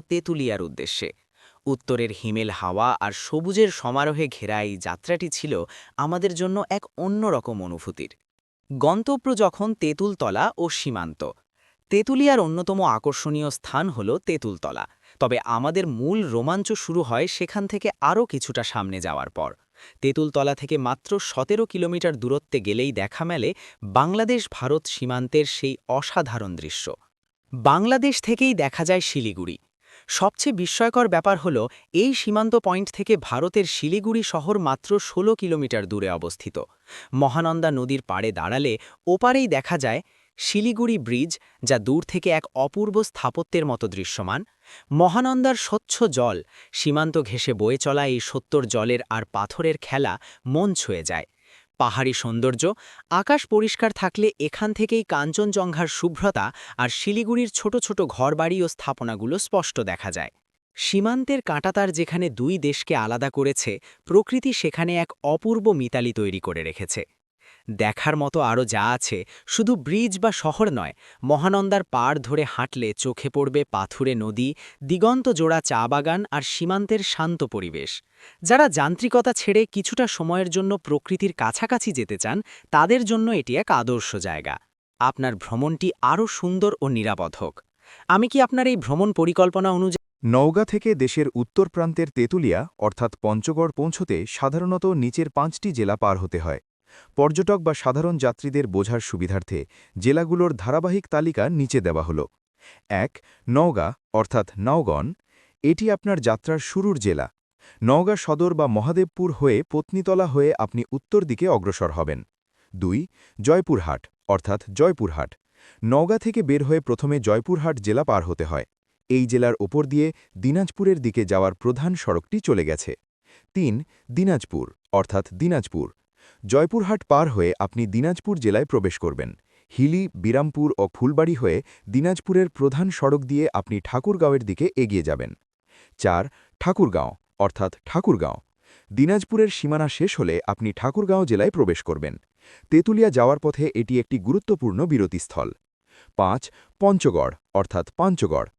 তেঁতুলিয়ার উদ্দেশ্যে। উত্তরের হিমেল হাওয়া আর সবুজের সমারোহে ঘেরা এই যাত্রাটি ছিল আমাদের জন্য এক অন্যরকম অনুভূতির। গন্তব্য যখন তেঁতুলতলা ও সীমান্ত। তেঁতুলিয়ার অন্যতম আকর্ষণীয় স্থান হল তেঁতুলতলা, তবে আমাদের মূল রোমাঞ্চ শুরু হয় সেখান থেকে আরও কিছুটা সামনে যাওয়ার পর। তেঁতুলতলা থেকে মাত্র ১৭ কিলোমিটার দূরত্বে গেলেই দেখা মেলে বাংলাদেশ ভারত সীমান্তের সেই অসাধারণ দৃশ্য। বাংলাদেশ থেকেই দেখা যায় শিলিগুড়ি। সবচেয়ে বিস্ময়কর ব্যাপার হল এই সীমান্ত পয়েন্ট থেকে ভারতের শিলিগুড়ি শহর মাত্র ১৬ কিলোমিটার দূরে অবস্থিত। মহানন্দা নদীর পাড়ে দাঁড়ালে ওপারেই দেখা যায় শিলিগুড়ি ব্রিজ, যা দূর থেকে এক অপূর্ব স্থাপত্যের মতো দৃশ্যমান। মহানন্দার স্বচ্ছ জল, সীমান্ত ঘেঁষে বয়ে চলা এই ৭০ জলের আর পাথরের খেলা মন ছুঁয়ে যায়। পাহাড়ি সৌন্দর্য, আকাশ পরিষ্কার থাকলে এখান থেকেই কাঞ্চনজঙ্ঘার শুভ্রতা আর শিলিগুড়ির ছোট ছোট ঘরবাড়ি ও স্থাপনাগুলো স্পষ্ট দেখা যায়। সীমান্তের কাঁটাতার যেখানে দুই দেশকে আলাদা করেছে, প্রকৃতি সেখানে এক অপূর্ব মিতালি তৈরি করে রেখেছে। দেখার মতো আরও যা আছে, শুধু ব্রিজ বা শহর নয়, মহানন্দার পাড় ধরে হাঁটলে চোখে পড়বে পাথুরে নদী, দিগন্ত জোড়া চা বাগান আর সীমান্তের শান্ত পরিবেশ। যারা যান্ত্রিকতা ছেড়ে কিছুটা সময়ের জন্য প্রকৃতির কাছাকাছি যেতে চান, তাদের জন্য এটি এক আদর্শ জায়গা। আপনার ভ্রমণটি আরও সুন্দর ও নিরাপদ হোক। আমি কি আপনার এই ভ্রমণ পরিকল্পনা অনুযায়ী নওগাঁ থেকে দেশের উত্তর প্রান্তের তেঁতুলিয়া অর্থাৎ পঞ্চগড় পৌঁছতে সাধারণত নিচের ৫টি জেলা পার হতে হয়। পর্যটক বা সাধারণ যাত্রীদের বোঝার সুবিধার্থে জেলাগুলোর ধারাবাহিক তালিকা নিচে দেওয়া হল। ১. নওগাঁ অর্থাৎ নওগণ। এটি আপনার যাত্রার শুরুর জেলা। নওগাঁ সদর বা মহাদেবপুর হয়ে পত্নীতলা হয়ে আপনি উত্তর দিকে অগ্রসর হবেন। ২. জয়পুরহাট অর্থাৎ জয়পুরহাট। নওগাঁ থেকে বের হয়ে প্রথমে জয়পুরহাট জেলা পার হতে হয়। এই জেলার ওপর দিয়ে দিনাজপুরের দিকে যাওয়ার প্রধান সড়কটি চলে গেছে। ৩. দিনাজপুর অর্থাৎ দিনাজপুর। জয়পুরহাট পার হয়ে আপনি দিনাজপুর জেলায় প্রবেশ করবেন। হিলি, বিরামপুর ও ফুলবাড়ি হয়ে দিনাজপুরের প্রধান সড়ক দিয়ে আপনি ঠাকুরগাঁওয়ের দিকে এগিয়ে যাবেন। ৪. ঠাকুরগাঁও অর্থাৎ ঠাকুরগাঁও। দিনাজপুরের সীমানা শেষ হলে আপনি ঠাকুরগাঁও জেলায় প্রবেশ করবেন। তেঁতুলিয়া যাওয়ার পথে এটি একটি গুরুত্বপূর্ণ বিরতিস্থল। ৫. পঞ্চগড় অর্থাৎ পঞ্চগড়।